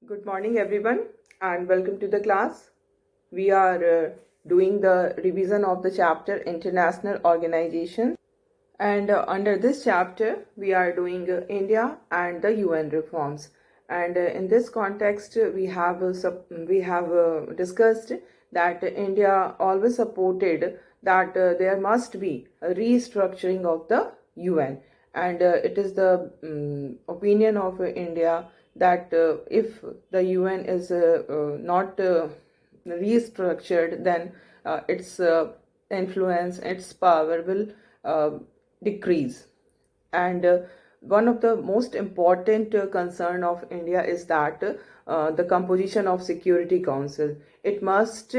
Good morning, everyone, and welcome to the class. We are doing the revision of the chapter International Organization, and under this chapter, we are doing India and the UN reforms. And in this context, we have discussed that India always supported that there must be a restructuring of the UN, and it is the opinion of India that if the UN is not restructured, then its influence, its power will uh, decrease. And one of the most important concern of India is that the composition of Security Council. It must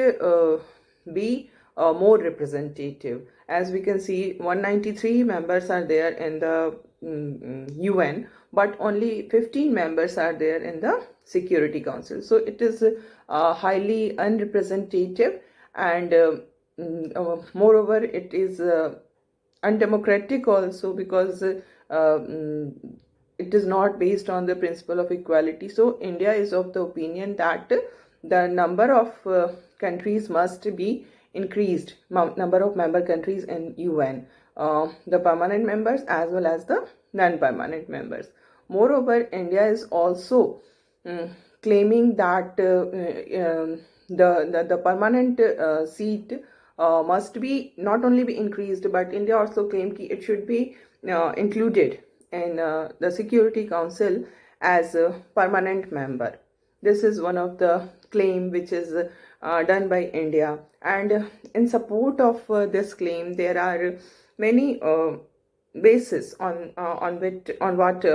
be more representative. As we can see, 193 members are there in the UN, but only 15 members are there in the Security Council. So it is highly unrepresentative, and moreover, it is undemocratic also, because it is not based on the principle of equality. So India is of the opinion that the number of countries must be increased, number of member countries in UN, the permanent members as well as the non-permanent members. Moreover, India is also claiming that the permanent seat must be not only be increased, but India also claimed that it should be included in the Security Council as a permanent member. This is one of the claim which is done by India, and in support of this claim, there are many basis on what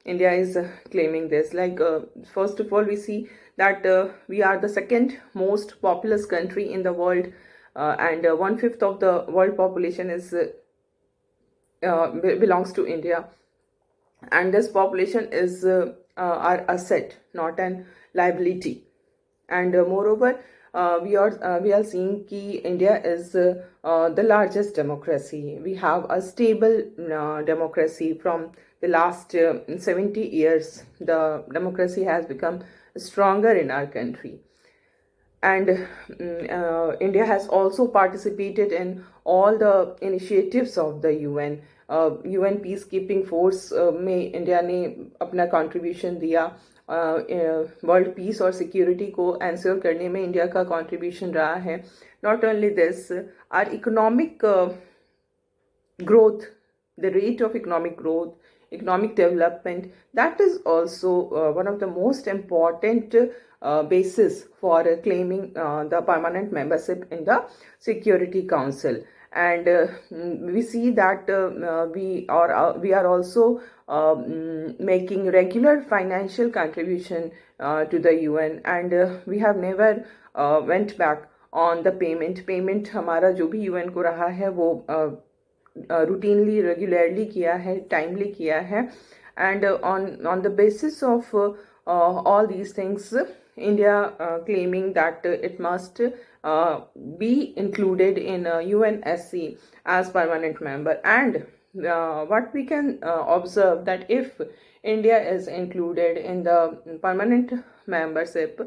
India is claiming this. Like first of all, we see that we are the second most populous country in the world, and 1/5 of the world population is belongs to India, and this population is our asset, not an liability. And moreover, we are seeing कि India is the largest democracy. We have a stable democracy from the last 70 years. The democracy has become stronger in our country, and India has also participated in all the initiatives of the UN. UN peacekeeping force में India ने अपना contribution दिया. World peace और security को ensure करने में India का contribution रहा है. Not only this, our economic growth, the rate of economic growth, economic development, that is also one of the most important basis for claiming the permanent membership in the Security Council. And we see that we are also making regular financial contribution to the UN, and we have never went back on the payment. हमारा जो भी UN को रहा है वो routinely, regularly किया है, timely किया है. And on the basis of all these things, India claiming that it must be included in UNSC as permanent member. And what we can observe, that if India is included in the permanent membership,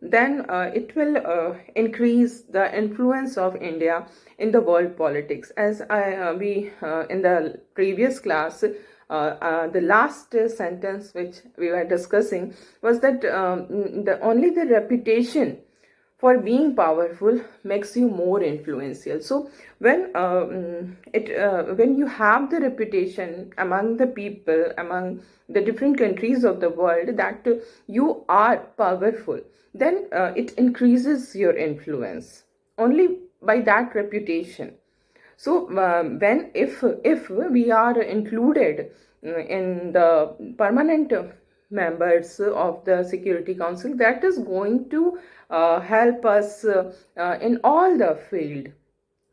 then it will increase the influence of India in the world politics. As we in the previous class, the last sentence which we were discussing was that only the reputation for being powerful makes you more influential. So when you have the reputation among the people, among the different countries of the world, that you are powerful, then it increases your influence only by that reputation. So when if we are included in the permanent members of the Security Council, that is going to help us in all the field.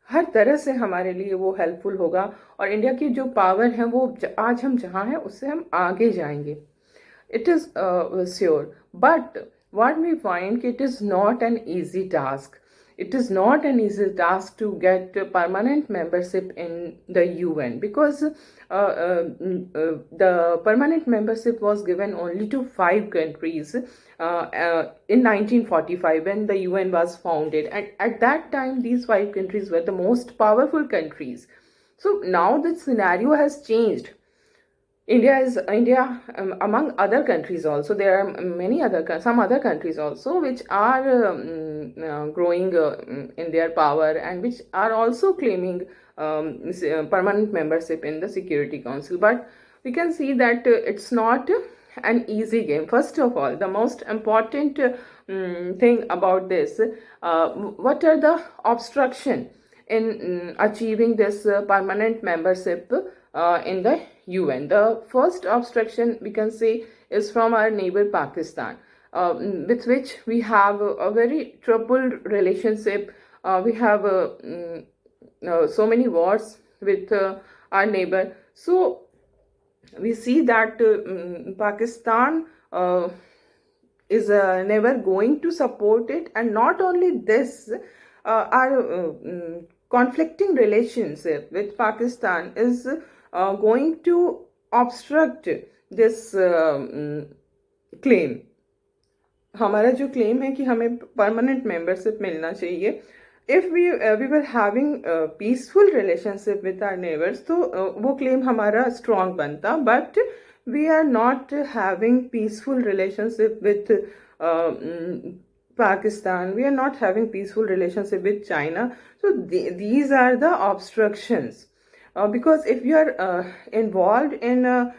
हर तरह से हमारे लिए वो helpful होगा, और India की जो power है वो आज हम जहाँ हैं उससे हम आगे जाएंगे. It is sure, but what we find, it is not an easy task. it is not an easy task to get permanent membership in the UN, because the permanent membership was given only to 5 countries in 1945 when the UN was founded, and at that time these 5 countries were the most powerful countries. So now the scenario has changed. India among other countries also. There are some other countries also which are growing in their power, and which are also claiming permanent membership in the Security Council. But we can see that it's not an easy game. First of all, the most important thing about this, what are the obstruction in achieving this permanent membership in the UN. The first obstruction we can say is from our neighbor Pakistan, with which we have a very troubled relationship. We have so many wars with our neighbor. So we see that Pakistan is never going to support it, and not only this, our conflicting relationship with Pakistan is going to obstruct this claim. हमारा जो claim है कि हमें permanent membership मिलना चाहिए, if we were having a peaceful relationship with our neighbors, तो वो claim हमारा strong बनता, but we are not having peaceful relationship with Pakistan, we are not having peaceful relationship with China. So these are the obstructions, because if you are involved in a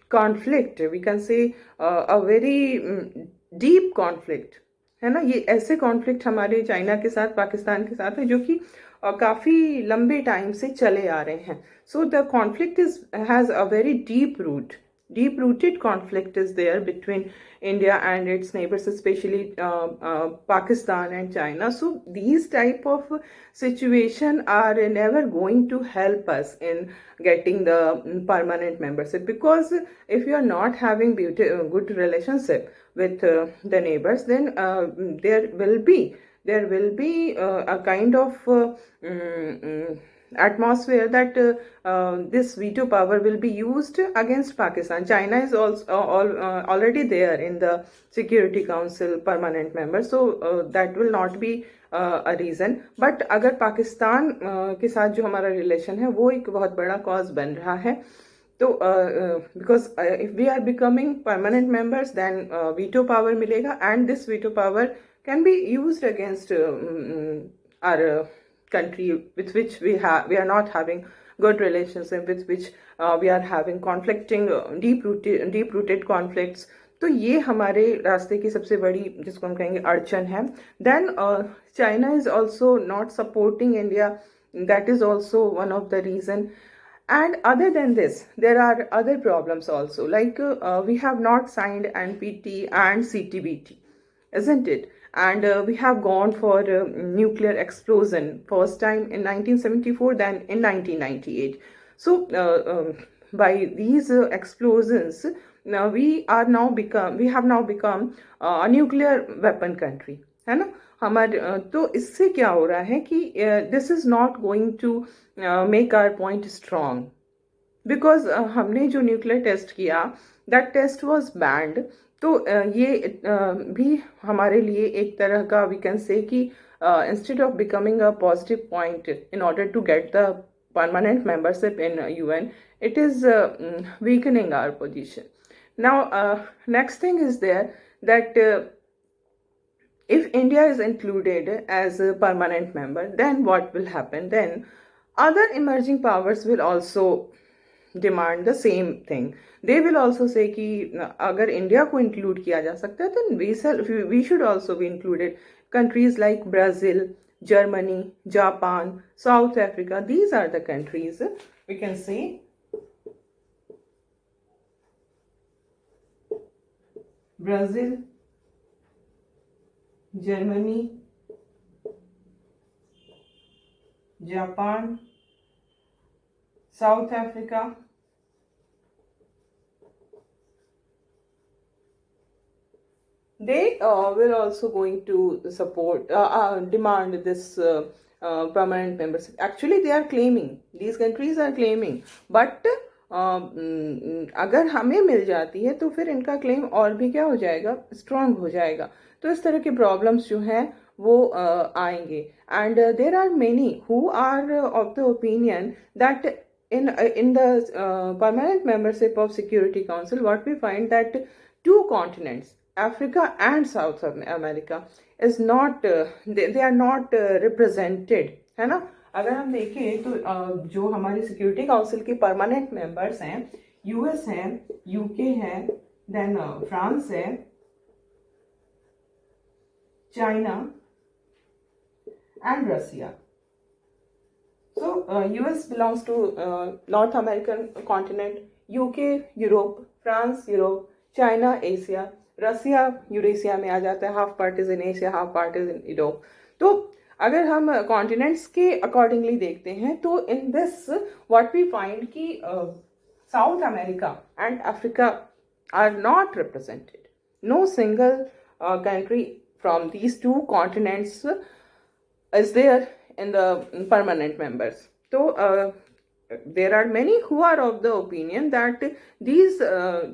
conflict, we can say a very deep conflict, है ना. ये ऐसे conflict हमारे China के साथ, पाकिस्तान के साथ है, जो कि काफ़ी लंबे टाइम से चले आ रहे हैं. So the conflict has a very deep rooted conflict is there between India and its neighbors, especially Pakistan and China. So these type of situation are never going to help us in getting the permanent membership, because if you are not having good relationship with the neighbors, then there will be a kind of atmosphere that this veto power will be used against Pakistan. China is also already there in the Security Council permanent member, so that will not be a reason. But अगर पाकिस्तान के साथ जो हमारा relation है वो एक बहुत बड़ा cause बन रहा है, तो because if we are becoming permanent members, then veto power मिलेगा, and this veto power can be used against our country with which we are not having good relations, and with which we are having conflicting deep rooted conflicts. तो ये हमारे रास्ते की सबसे बड़ी, जिसको हम कहेंगे, अड़चन है. Then China is also not supporting India, that is also one of the reason. And other than this, there are other problems also, like we have not signed NPT and CTBT, isn't it? And we have gone for nuclear explosion, first time in 1974, then in 1998. So by these explosions, now we have now become a nuclear weapon country, है ना. हमारे तो इससे क्या हो रहा है कि this is not going to make our point strong, because हमने जो न्यूक्लियर टेस्ट किया, दैट टेस्ट वाज बैंड. तो ये भी हमारे लिए एक तरह का, वी कैन से कि instead of becoming a positive point in order to get the permanent membership in UN, it is weakening our position. Now next thing is there that if India is included as a permanent member, then what will happen? Then other emerging powers will also demand the same thing. They will also say कि अगर India को include किया जा सकता है, then we should also be included. Countries like Brazil, Germany, Japan, South Africa, these are the countries we can say Brazil, Germany, Japan, South Africa, they will also going to support demand this permanent membership. Actually they are claiming, these countries are claiming, but अगर हमें मिल जाती है तो फिर इनका claim और भी क्या हो जाएगा, स्ट्रांग हो जाएगा. तो इस तरह के प्रॉब्लम्स जो हैं वो आएंगे. And there are many who are of the opinion that in the permanent membership of Security Council, what we find that two continents, Africa and South America, is not they are not represented, है ना. अगर हम देखें तो जो हमारी security council के permanent members हैं, यूएस हैं, यूके है, देन फ्रांस है, China and Russia. So US belongs to North American continent, UK Europe, France Europe, China Asia, Russia Eurasia में आ जाता है, half part is in Asia, half part is in Europe. तो अगर हम continents के accordingly देखते हैं तो in this what we find कि South America and Africa are not represented. No single country from these two continents is there in the permanent members. So there are many who are of the opinion that these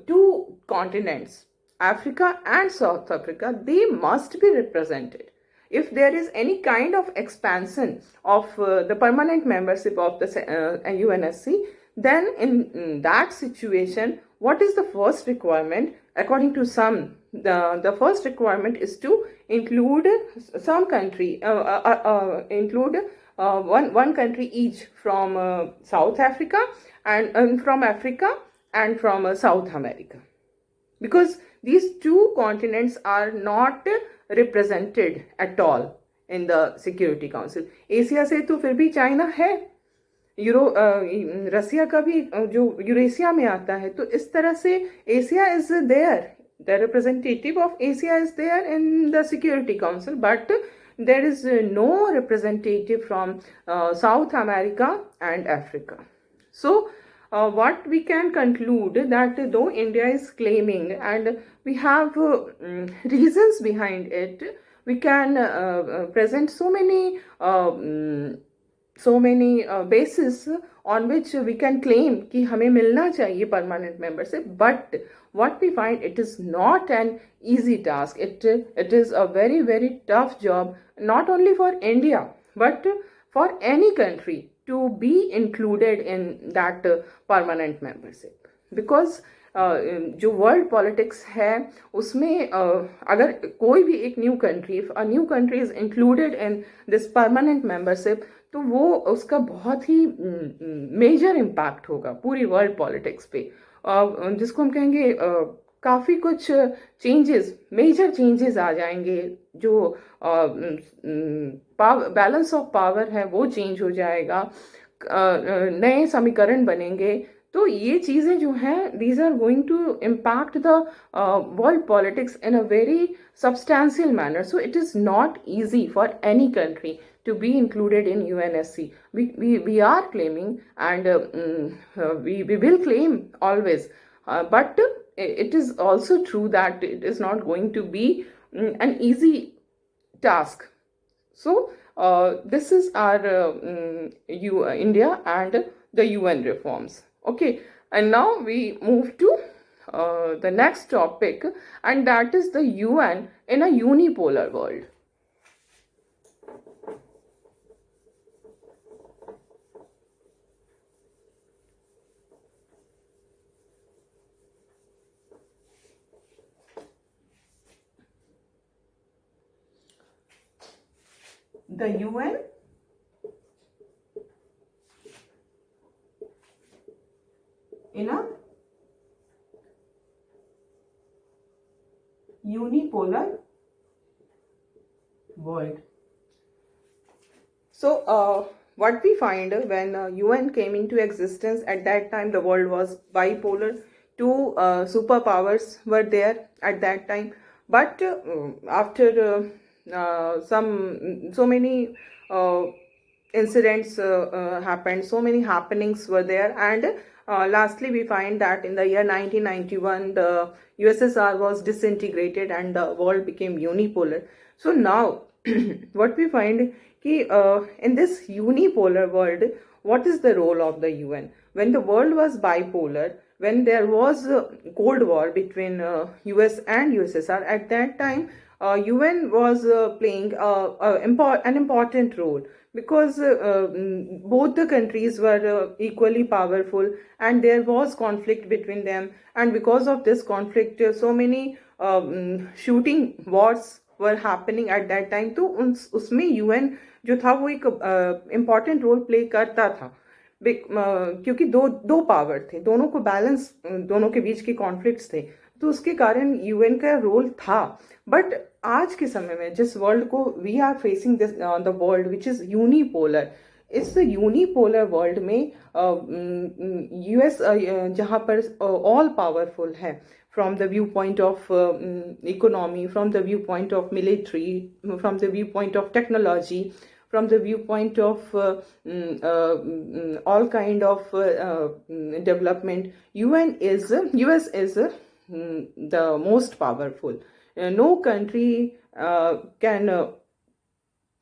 two continents, Africa and South Africa, they must be represented. If there is any kind of expansion of the permanent membership of the UNSC, then in that situation, what is the first requirement? According to some, the first requirement is to include some country, include one country each from South Africa and from Africa and from South America, because these two continents are not represented at all in the Security Council. Asia से तो फिर भी China है, रसिया का भी जो Eurasia में आता है. तो इस तरह से Asia is there, the representative of Asia is there in the Security Council, but there is no representative from South America and Africa. So what we can conclude that though India is claiming and we have reasons behind it, we can present so many bases on which we can claim कि हमें मिलना चाहिए permanent membership, but what we find, it is not an easy task. It is a very very tough job, not only for India but for any country to be included in that permanent membership, because जो world politics है उसमें अगर कोई भी एक new country, if a new country is included in this permanent membership, तो वो उसका बहुत ही मेजर इम्पैक्ट होगा पूरी वर्ल्ड पॉलिटिक्स पे, जिसको हम कहेंगे काफ़ी कुछ चेंजेस, मेजर चेंजेस आ जाएंगे. जो बैलेंस ऑफ पावर है वो चेंज हो जाएगा, नए समीकरण बनेंगे. तो ये चीज़ें जो हैं, these are going to impact the world politics in a very substantial manner. So it is not easy for any country to be included in UNSC. We are claiming and we will claim always, but it is also true that it is not going to be an easy task. So this is our India and the UN reforms. Okay, and now we move to the next topic, and that is the UN in a unipolar world. The UN in a unipolar world. So what we find, when UN came into existence, at that time the world was bipolar. Two superpowers were there at that time, but after so many incidents happened, so many happenings were there, and lastly we find that in the year 1991 the USSR was disintegrated and the world became unipolar. So now what we find ki, in this unipolar world, what is the role of the UN? When the world was bipolar, when there was a Cold War between US and USSR, at that time UN was playing an important role, because both the countries were equally powerful and there was conflict between them, and because of this conflict so many shooting wars were happening at that time. तो उसमें UN जो था वो एक important role play करता था, क्योंकि दो दो पावर थे, दोनों को बैलेंस, दोनों के बीच के कॉन्फ्लिक्ट्स थे, तो उसके कारण यूएन का रोल था. बट आज के समय में जिस वर्ल्ड को we are facing this the world which is unipolar, इस यूनिपोलर वर्ल्ड में यूएस जहाँ पर ऑल पावरफुल है, from the viewpoint of economy, from the viewpoint of military, from the viewpoint of technology, from the viewpoint of all kind of development, US is the most powerful. No country can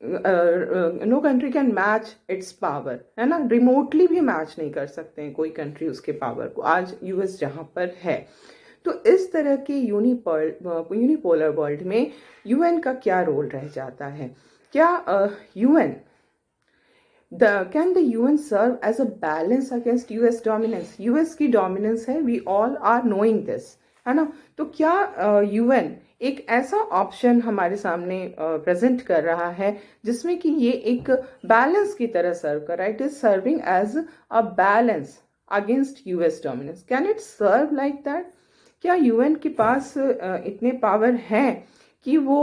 no country can match its power, है ना. Remotely भी match नहीं कर सकते हैं कोई country उसके power को, आज यूएस जहाँ पर है. तो इस तरह के यूनिपोलर वर्ल्ड में यूएन का क्या रोल रह जाता है? क्या UN can the UN serve as a balance against US dominance? US की डोमिनेंस है, we all are knowing this, है ना. तो क्या यूएन एक ऐसा ऑप्शन हमारे सामने प्रेजेंट कर रहा है जिसमें कि ये एक बैलेंस की तरह सर्व कर रहा है? It is serving as a balance against US dominance. Can it serve like that? क्या यूएन के पास इतने पावर हैं कि वो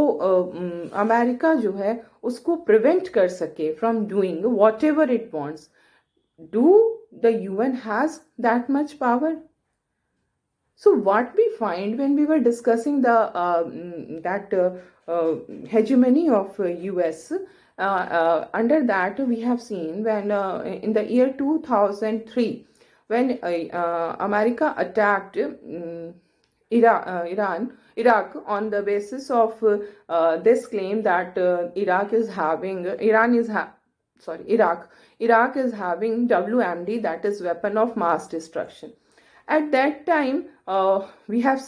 अमेरिका जो है उसको प्रिवेंट कर सके from doing what ever it wants? Do the UN has that much power? So what we find when we were discussing the hegemony of US, under that we have seen when in the year 2003, when America attacked Iraq on the basis of this claim that Iraq is having WMD, that is weapon of mass destruction. At that time, we have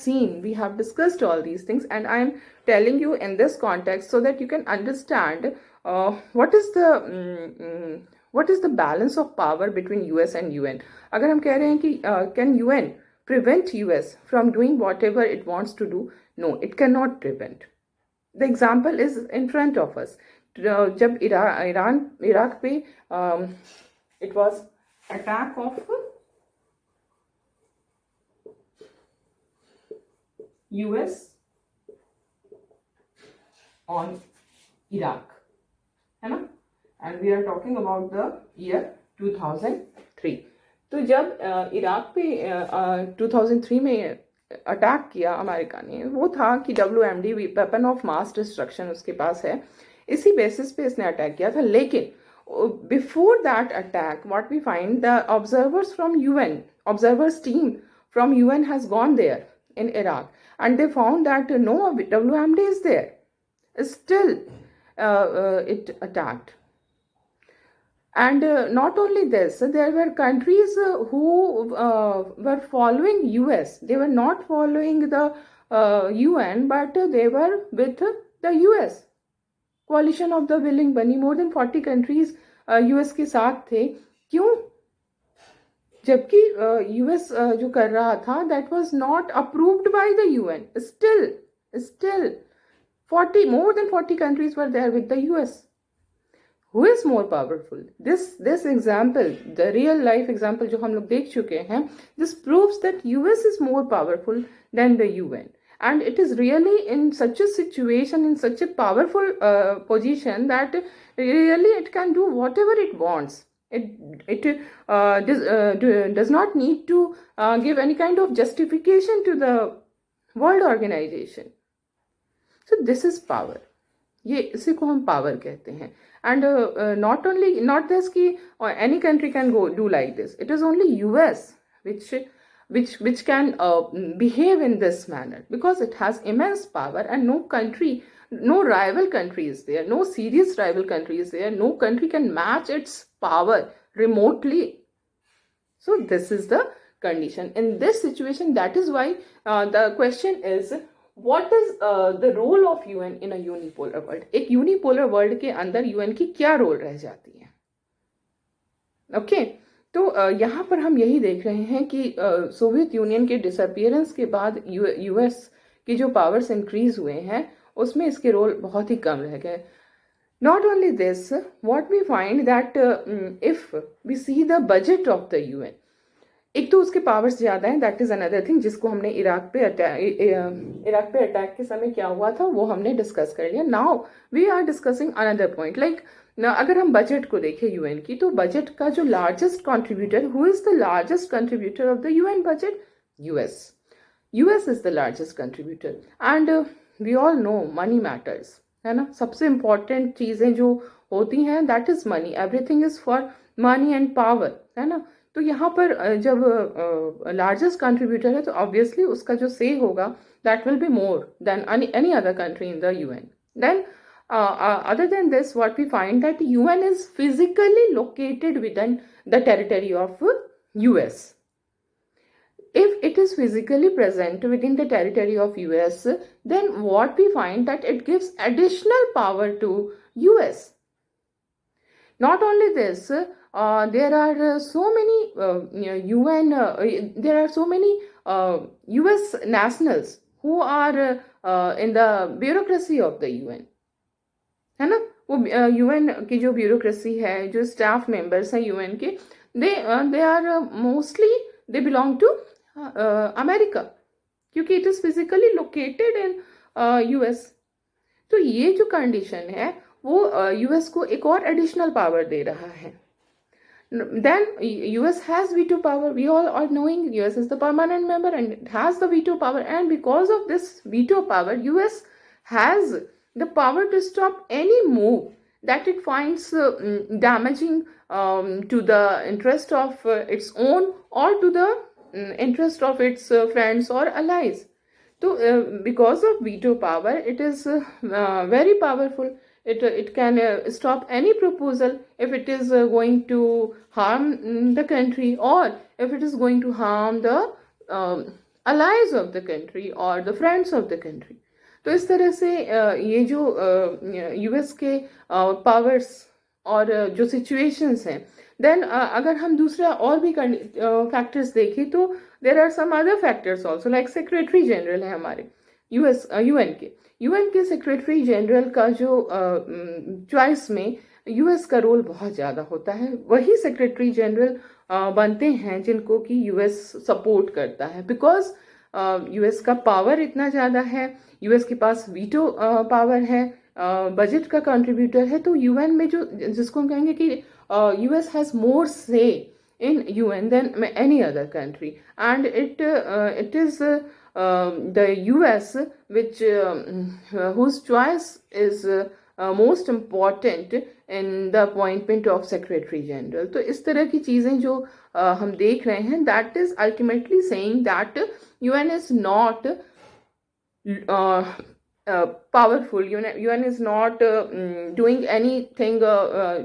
discussed all these things, and I am telling you in this context so that you can understand what is the balance of power between US and UN. अगर हम कह रहे हैं कि can UN prevent US from doing whatever it wants to do? No, it cannot prevent. The example is in front of us. जब Iraq पे it was attack of US on Iraq, है ना. And we are talking about the year 2003. तो जब Iraq पे 2003 में attack किया America ने, वो था कि WMD weapon of mass destruction उसके पास है, इसी बेसिस पे इसने अटैक किया था. लेकिन before that attack what we find, the observers from UN, observers team from UN has gone there in Iraq, and they found that no WMD is there. Still it attacked. And not only this, there were countries who were following US. They were not following the UN, but they were with the US. Coalition of the willing बनी, more than 40 countries US के साथ थे. क्यों? जबकि US जो कर रहा था, that was not approved by the UN. Still 40 more than 40 countries were there with the US. Who is more powerful? This example, the real life example जो हम लोग देख चुके हैं, this proves that US is more powerful than the UN. And it is really in such a situation, in such a powerful position, that really it can do whatever it wants. It does not need to give any kind of justification to the world organization. So this is power. ये इसी को हम power कहते हैं. And not this कि any country can go do like this. It is only US which can behave in this manner, because it has immense power and no rival country is there, no serious rival country is there, no country can match its power remotely. So this is the condition in this situation. That is why the question is, what is the role of UN in a unipolar world? एक unipolar world के अंदर UN की क्या role रह जाती है? Okay तो यहाँ पर हम यही देख रहे हैं कि सोवियत यूनियन के डिसअपियरेंस के बाद यूएस की जो पावर्स इंक्रीज हुए हैं उसमें इसके रोल बहुत ही कम रह गए. Not only this, what we find that if we see the budget of the UN, एक तो उसके पावर्स ज़्यादा हैं, दैट इज़ अनदर थिंग, जिसको हमने इराक पे अटैक के समय क्या हुआ था वो हमने डिस्कस कर लिया. Now we are discussing another point, like अगर हम बजट को देखें यूएन की, तो बजट का जो largest contributor, who is the largest contributor of the UN budget? US is the largest contributor. And we all know money matters, है ना. सबसे इम्पॉर्टेंट चीज़ें जो होती हैं that is money. Everything is for money and power, है ना. तो यहाँ पर जब लार्जेस्ट कंट्रीब्यूटर है तो ऑब्वियसली उसका जो से होगा that will be more than any other country in the UN. Then other than this, what we find that UN is physically located within the territory of US. If it is physically present within the territory of US, then what we find that it gives additional power to US. Not only this, there are so many UN, there are so many US nationals who are in the bureaucracy of the UN, है ना. वो UN की जो bureaucracy है, जो staff members हैं UN के, they are mostly they belong to America, क्योंकि it is physically located in US. तो ये जो कंडीशन है वो यूएस को एक और एडिशनल पावर दे रहा है. Then US has veto power. We all are knowing US is the permanent member and it has the veto power, and because of this veto power, US has the power to stop any move that it finds damaging to the interest of its own or to the interest of its friends or allies. So because of veto power, it is very powerful. It can stop any proposal if it is going to harm the country, or if it is going to harm the allies of the country or the friends of the country. तो इस तरह से ये जो US के powers और जो situations हैं, देन अगर हम दूसरा और भी फैक्टर्स देखें तो there are some other factors also, like secretary general है हमारे यूएन के सेक्रेटरी जनरल का जो चॉइस में यूएस का रोल बहुत ज़्यादा होता है. वही सेक्रेटरी जनरल बनते हैं जिनको कि यूएस सपोर्ट करता है, बिकॉज यूएस का पावर इतना ज़्यादा है, यूएस के पास वीटो पावर है, बजट का कंट्रीब्यूटर है. तो यूएन में जो जिसको हम कहेंगे कि यूएस हैज़ मोर से in UN than any other country, and it is the US which whose choice is most important in the appointment of secretary general. तो इस तरह की चीज़ें जो हम देख रहे हैं, that is ultimately saying that UN is not powerful. UN is not doing anything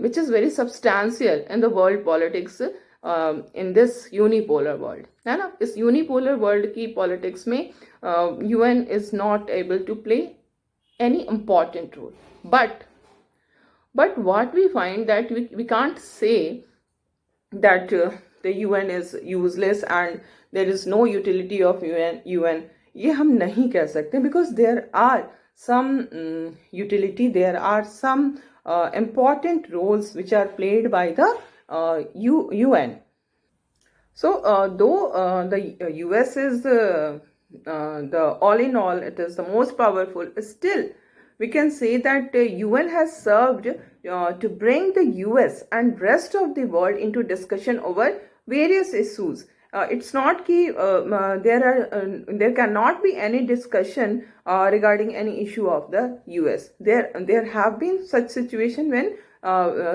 which is very substantial in the world politics in this unipolar world, है ना. इस unipolar world की politics में UN is not able to play any important role. But what we find that we can't say that the UN is useless and there is no utility of UN. ये हम नहीं कह सकते, because there are some utility, there are some important roles which are played by the UN. So though the US is the all in all, it is the most powerful, still we can say that UN has served to bring the US and rest of the world into discussion over various issues. It's not ki there cannot be any discussion regarding any issue of the US. There have been such situation when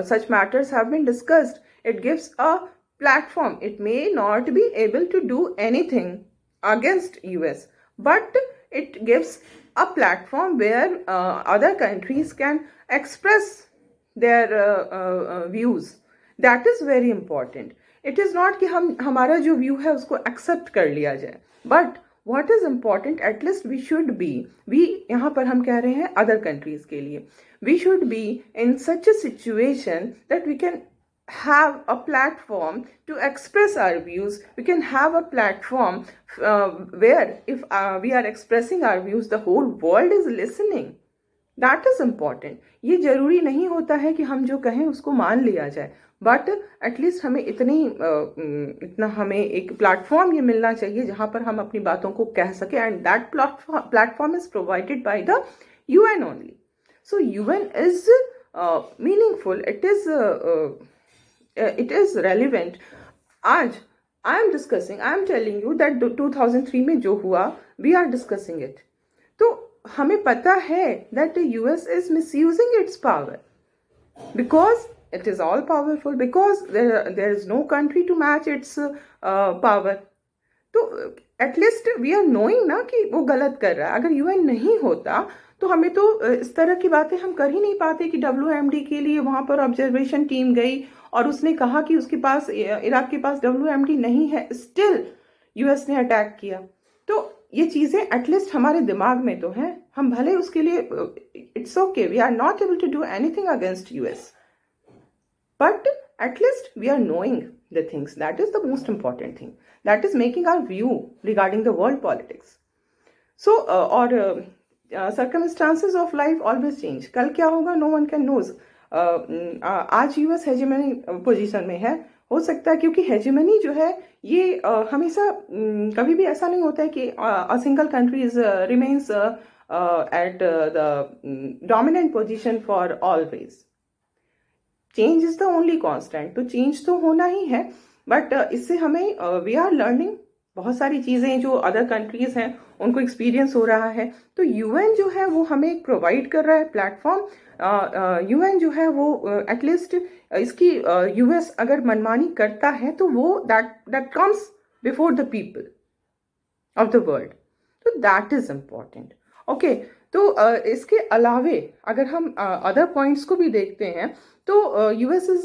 such matters have been discussed. It gives a platform. It may not be able to do anything against US, but it gives a platform where other countries can express their views. That is very important. It is not कि हमारा जो view है उसको accept कर लिया जाए, but what is important, at least we should be, we यहाँ पर हम कह रहे हैं other countries के लिए, we should be in such a situation that we can have a platform to express our views. We can have a platform where if we are expressing our views, the whole world is listening. That is important. ये जरूरी नहीं होता है कि हम जो कहें उसको मान लिया जाए, बट एटलीस्ट हमें इतना हमें एक प्लेटफॉर्म ये मिलना चाहिए जहां पर हम अपनी बातों को कह सके, and that platform is provided by the UN only. So UN is meaningful. It is relevant. आज I am telling you that 2003 में जो हुआ, we are discussing it. तो हमें पता है that the US is misusing its power because it is all powerful, because there is no country to match its power. तो at least we are knowing ना कि वो गलत कर रहा है. अगर UN नहीं होता तो हमें तो इस तरह की बातें हम कर ही नहीं पाते कि WMD के लिए वहां पर ऑब्जर्वेशन टीम गई और उसने कहा कि उसके पास, इराक के पास WMD नहीं है, स्टिल US ने अटैक किया. तो ये चीजें एटलीस्ट हमारे दिमाग में तो हैं. हम भले उसके लिए, it's okay, we are not able to do anything against US, but at least we are knowing the things. That is the most important thing. That is making our view regarding the world politics. So circumstances of life always change. कल क्या होगा, no one can knows. आज US hegemony position में है. हो सकता है क्योंकि hegemony जो है ये हमेशा कभी भी ऐसा नहीं होता है कि a single country remains at the dominant position for always. Change is the only constant. तो चेंज तो होना ही है, बट इससे हमें वी आर लर्निंग बहुत सारी चीजें जो अदर कंट्रीज हैं उनको एक्सपीरियंस हो रहा है. तो UN जो है वो हमें प्रोवाइड कर रहा है प्लेटफॉर्म. UN जो है वो एटलीस्ट इसकी US अगर मनमानी करता है तो वो that comes before the people of the world. तो दैट इज इम्पॉर्टेंट. ओके, तो इसके अलावे अगर हम अदर पॉइंट्स को भी देखते हैं तो US is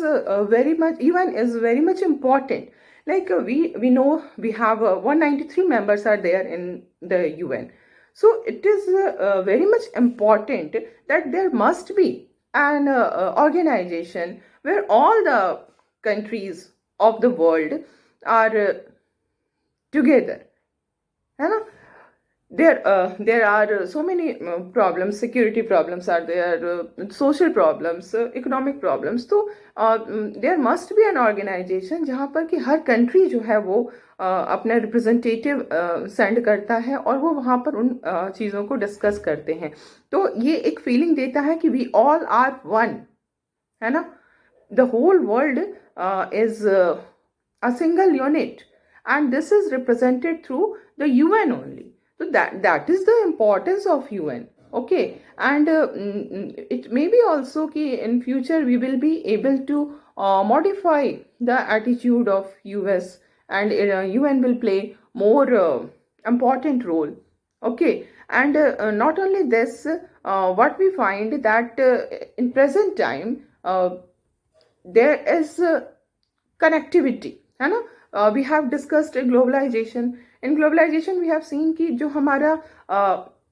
very much, UN is very much important. Like we know we have 193 members are there in the UN. So it is very much important that there must be an organization where all the countries of the world are together. है ना? There are so many problems. Security problems are there, social problems, economic problems. तो there must be an organization जहाँ पर कि हर country जो है वो अपना representative send करता है और वो वहाँ पर उन चीज़ों को discuss करते हैं. तो ये एक feeling देता है कि we all are one, है ना? The whole world is a single unit, and this is represented through the UN only. So that is the importance of UN. Okay, and it may be also कि in future we will be able to modify the attitude of US, and UN will play more important role. Okay, and not only this, what we find that in present time there is connectivity, है ना? We have discussed globalization. In globalization we have seen कि जो हमारा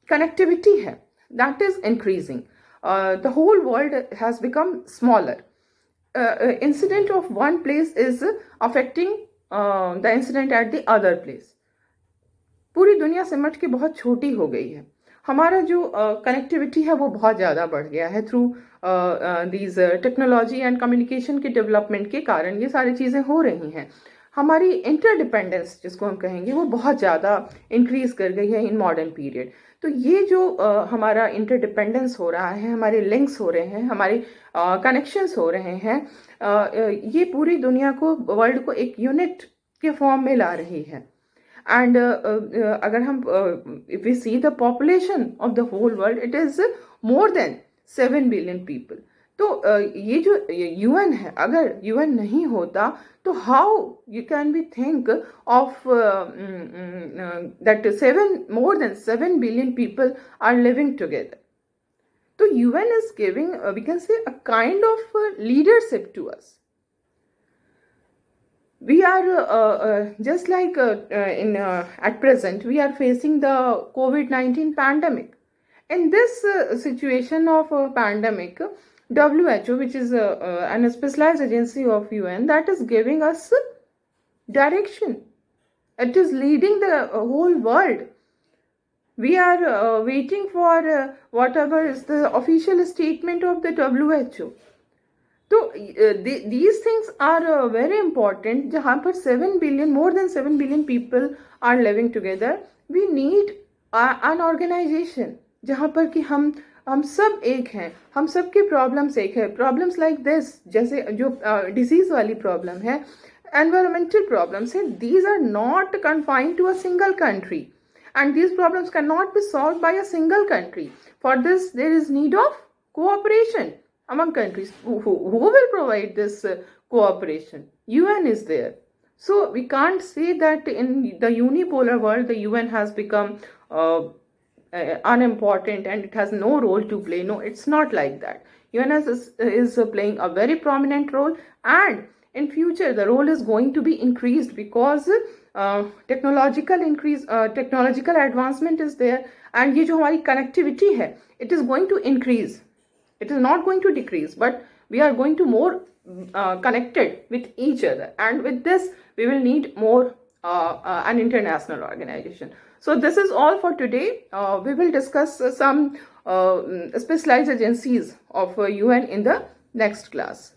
connectivity है that is increasing. The whole world has become smaller. Incident of one place is affecting the incident at the other place. पूरी दुनिया सिमट के बहुत छोटी हो गई है. हमारा जो कनेक्टिविटी है वो बहुत ज़्यादा बढ़ गया है through these technology and communication के डेवलपमेंट के कारण ये सारी चीज़ें हो रही हैं. हमारी इंटरडिपेंडेंस जिसको हम कहेंगे वो बहुत ज़्यादा इंक्रीज कर गई है इन मॉडर्न पीरियड. तो ये जो हमारा इंटरडिपेंडेंस हो रहा है, हमारे लिंक्स हो रहे हैं, हमारे कनेक्शंस हो रहे हैं, ये पूरी दुनिया को, वर्ल्ड को एक यूनिट के फॉर्म में ला रही है. एंड अगर हम if we see the population of the whole world, it is more than 7 billion people. तो ये जो यूएन है, अगर यूएन नहीं होता तो how you can be think of that more than 7 billion people are living together. So UN is giving, we can say, a kind of leadership to us. We are just like at present we are facing the COVID-19 pandemic. In this situation of pandemic, WHO, which is an specialized agency of UN, that is giving us direction. It is leading the whole world. We are waiting for whatever is the official statement of the WHO. So these things are very important. जहाँ पर 7 billion, more than 7 billion people are living together. We need an organization जहाँ पर कि हम सब एक हैं, हम सब के प्रॉब्लम्स एक है. प्रॉब्लम्स लाइक दिस, जैसे जो डिजीज वाली प्रॉब्लम है, environmental problems, these are not confined to a single country, and these problems cannot be solved by a single country. For this there is need of cooperation among countries. Who will provide this cooperation? UN is there. So we can't say that in the unipolar world the UN has become unimportant and it has no role to play. No, it's not like that. UN is playing a very prominent role, and in future the role is going to be increased because technological advancement is there, and ये जो हमारी connectivity है, it is going to increase. It is not going to decrease, but we are going to more connected with each other, and with this we will need more an international organization. So this is all for today. We will discuss some specialized agencies of UN in the next class.